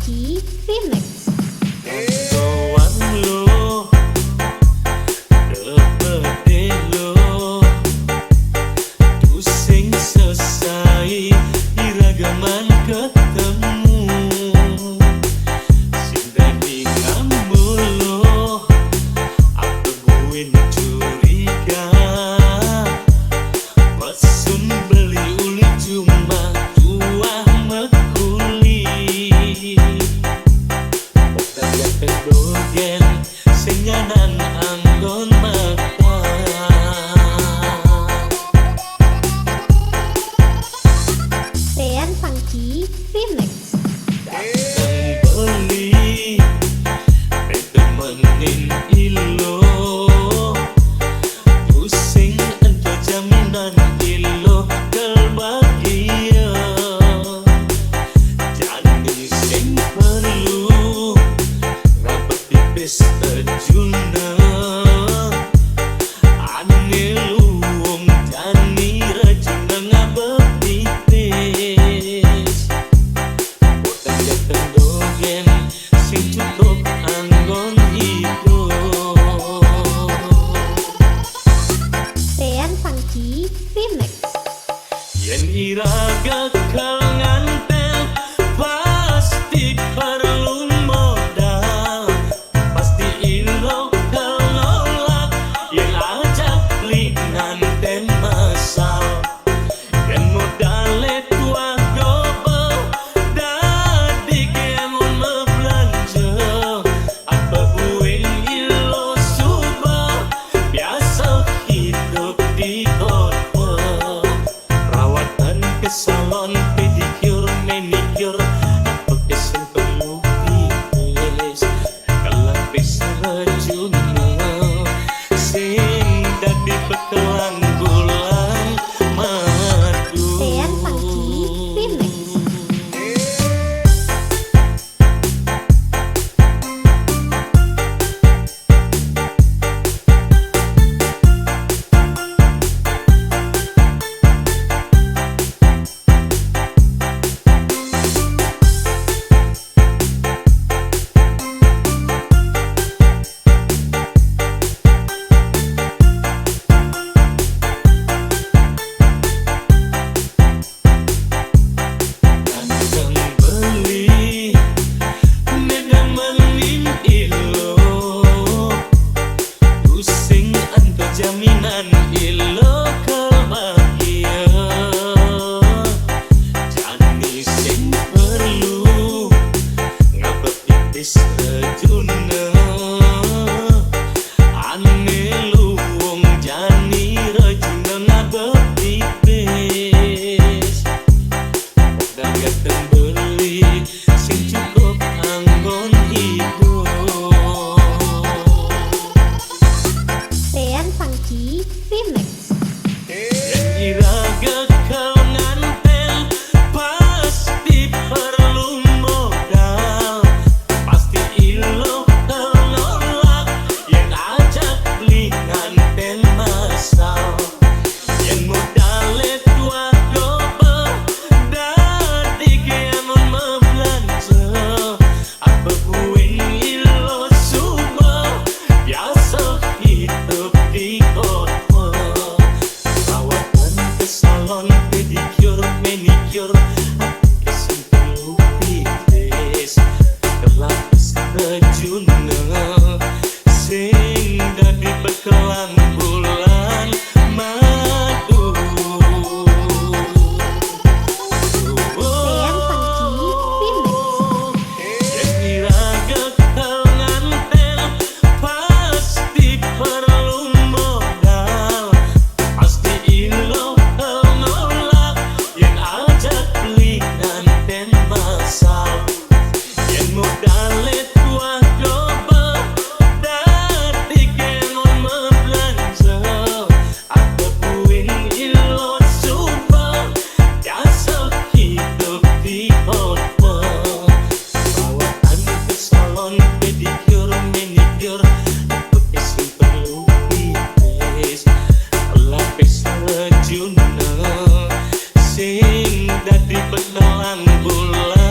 Funky Remix. Funky Remix. Beli temenin ilo pusing ento jaminan ilo terbahagia jadi sing perlu rapat tipis terjuna ane luwung jani rajin ngabek titis boten jateng dogen sing cukup anggon hidup. Tean Funky Remix. Yen iraga kal ngantel pasti perlu modal, pasti ilo kal nolak yen ajak li nganten masal. Yen modale tua gobo dadi kemon belanja apa buing ilo suba biasa hidup di kota. Perawatan ke salon pedicure manicure apa kesan perlu ditulis kelapis rajunnya sing dadi bekelan bulan madu. Tean Funky Remix. Datang beli nemenin ilo pusing ento jaminan ilo kebahagia jani sing perlu ngabek titis rejuna ane luwung jani rejuna ngabek tipis dagang beli sing cukup anggon hidup. Tean Funky Remix. Yen iraga kau ngantel pasti perlu modal, pasti ilo kau nolak yen ajak beli nganten masal. Yen modale tua gobo dadi kemon belanja apa buing ilo suba biasa hidup di kota. Perawatan ke salon pedicure manicure apa kesan perlu ditulis kelapis rajunnya sing dadi bekelan bulan madu. Tean Funky Remix. Yen iraga kau ngantel pasti perlu modal, pasti ilo kau nolak yen ajak beli nganten masal. Yen modale tua gobo dadi kemon belanja apa buing ilo suba biasa hidup di kota. Perawatan ke salon pedicure manicure apa kesan perlu ditulis kelapis rajunnya sing dadi bekelan bulan